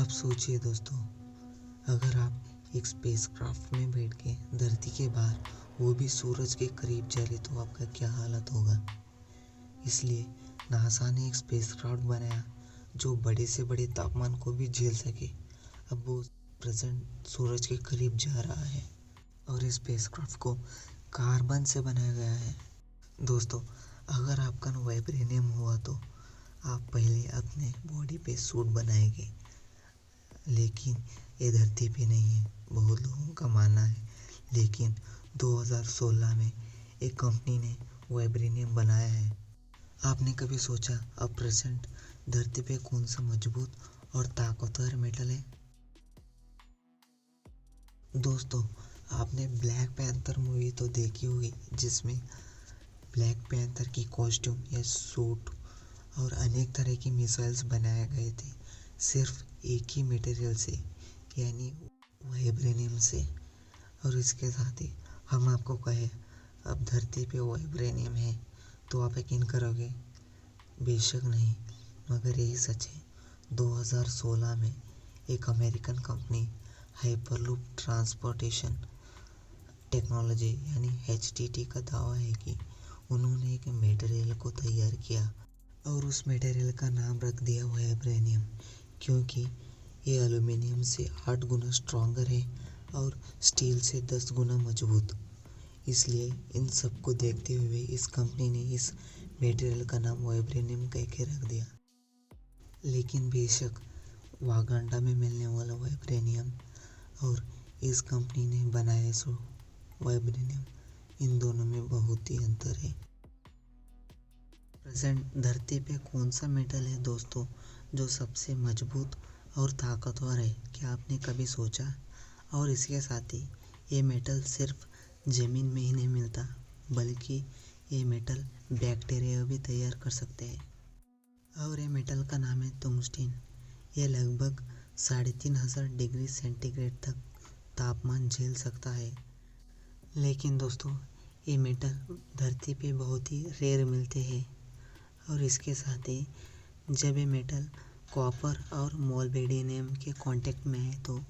आप सोचिए दोस्तों, अगर आप एक स्पेसक्राफ्ट में बैठ के धरती के बाहर, वो भी सूरज के करीब जा रहे, तो आपका क्या हालत होगा। इसलिए नासा ने एक स्पेसक्राफ्ट बनाया जो बड़े से बड़े तापमान को भी झेल सके। अब वो प्रेजेंट सूरज के करीब जा रहा है और इस स्पेसक्राफ्ट को कार्बन से बनाया गया है। दोस्तों, अगर आपका वाइब्रेनियम हुआ तो आप पहले अपने बॉडी पे सूट बनाएंगे, लेकिन ये धरती पे नहीं है, बहुत लोगों का मानना है। लेकिन 2016 में एक कंपनी ने वाइब्रेनियम बनाया है। आपने कभी सोचा अब प्रेजेंट धरती पे कौन सा मजबूत और ताकतवर मेटल है? दोस्तों, आपने ब्लैक पैंथर मूवी तो देखी होगी, जिसमें ब्लैक पैंथर की कॉस्ट्यूम या सूट और अनेक तरह की मिसाइल्स बनाए गए थे सिर्फ एक ही मटेरियल से, यानी वाइब्रेनियम से। और इसके साथ ही हम आपको कहे अब धरती पे वाइब्रेनियम है, तो आप यकीन करोगे? बेशक नहीं, मगर यही सच है। 2016 में एक American company hyperloop transportation technology यानी HTT का दावा है कि उन्होंने एक मटेरियल को तैयार किया और उस मटेरियल का नाम रख दिया वाइब्रेनियम, क्योंकि ये एल्यूमिनियम से 8 गुना स्ट्रॉन्गर है और स्टील से 10 गुना मजबूत। इसलिए इन सब को देखते हुए इस कंपनी ने इस मटेरियल का नाम वाइब्रेनियम कह के रख दिया। लेकिन बेशक वागंडा में मिलने वाला वाइब्रेनियम और इस कंपनी ने बनाया सो वाइब्रेनियम, इन दोनों में बहुत ही अंतर है। प्रेजेंट धरती पे कौन सा मेटल है दोस्तों जो सबसे मजबूत और ताकतवर है? क्या आपने कभी सोचा? और इसके साथ ही ये मेटल सिर्फ ज़मीन में ही नहीं मिलता, बल्कि ये मेटल बैक्टीरिया भी तैयार कर सकते हैं। और ये मेटल का नाम है टंगस्टन। ये लगभग 3500 डिग्री सेंटीग्रेड तक तापमान झेल सकता है। लेकिन दोस्तों, ये मेटल धरती पे बहुत ही रेयर मिलते हैं। और इसके साथ ही जब ये मेटल कॉपर और मोलिब्डेनम के कांटेक्ट में है तो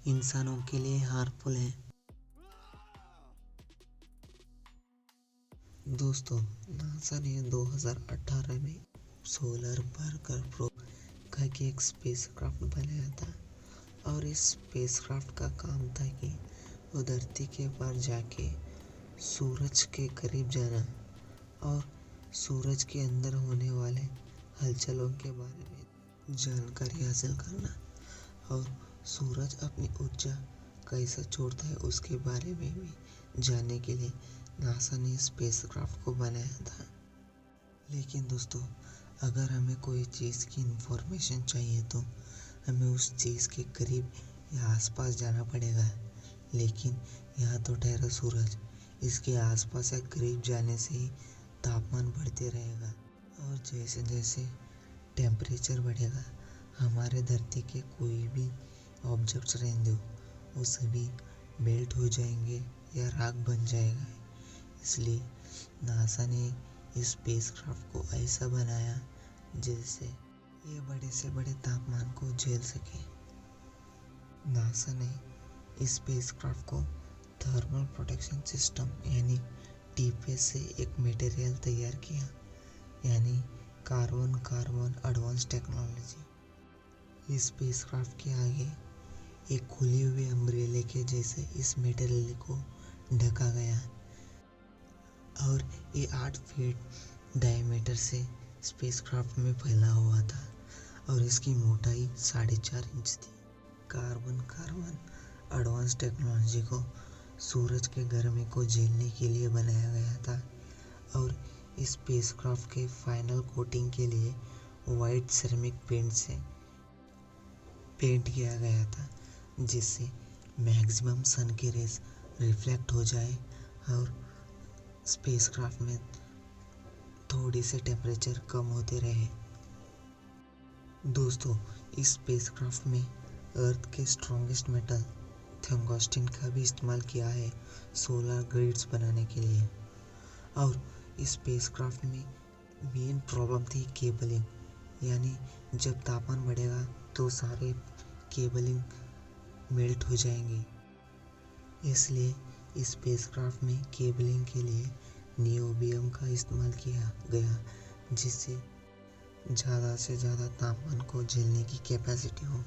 इंसानों के लिए हार्मफुल है। दोस्तों, नासा ने 2018 में सोलर बर्गर प्रोब करके एक स्पेसक्राफ्ट बनाया था और इस स्पेसक्राफ्ट का काम था कि वो धरती के पार जाके सूरज के करीब जाना और सूरज के अंदर होने वाले हलचलों के बारे में जानकारी हासिल करना और सूरज अपनी ऊर्जा कैसे छोड़ता है उसके बारे में भी जानने के लिए नासा ने स्पेसक्राफ्ट को बनाया था। लेकिन दोस्तों, अगर हमें कोई चीज़ की इंफॉर्मेशन चाहिए तो हमें उस चीज़ के करीब या आसपास जाना पड़ेगा। लेकिन यहाँ तो ठहरा सूरज, इसके आसपास या करीब जाने से ही तापमान बढ़ते रहेगा और जैसे जैसे टेम्परेचर बढ़ेगा, हमारे धरती के कोई भी ऑब्जेक्ट्स रहने दो, वो सभी मेल्ट हो जाएंगे या राख बन जाएगा। इसलिए नासा ने इस स्पेसक्राफ्ट को ऐसा बनाया जिससे ये बड़े से बड़े तापमान को झेल सके। नासा ने इस स्पेसक्राफ्ट को थर्मल प्रोटेक्शन सिस्टम यानी TPS से एक मटेरियल तैयार किया, यानी कार्बन एडवांस टेक्नोलॉजी। इस स्पेसक्राफ्ट के आगे एक खुली हुई अम्ब्रेले के जैसे इस मटेरियल को ढका गया और ये 8 फीट डायमीटर से स्पेसक्राफ्ट में फैला हुआ था और इसकी मोटाई 4.5 इंच थी। कार्बन एडवांस टेक्नोलॉजी को सूरज के गर्मी को झेलने के लिए बनाया गया था और इस स्पेसक्राफ्ट के फाइनल कोटिंग के लिए वाइट सिरेमिक पेंट से पेंट किया गया था, जिससे मैक्सिमम सन की रेस रिफ्लेक्ट हो जाए और स्पेसक्राफ्ट में थोड़ी से टेम्परेचर कम होते रहे। दोस्तों, इस स्पेसक्राफ्ट में अर्थ के स्ट्रॉन्गेस्ट मेटल टंगस्टन का भी इस्तेमाल किया है सोलर ग्रिड्स बनाने के लिए। और इस स्पेसक्राफ्ट में मेन प्रॉब्लम थी केबलिंग, यानी जब तापमान बढ़ेगा तो सारे केबलिंग मेल्ट हो जाएंगे। इसलिए स्पेसक्राफ्ट में केबलिंग के लिए नियोबियम का इस्तेमाल किया गया, जिससे ज़्यादा से ज़्यादा तापमान को झेलने की कैपेसिटी हो।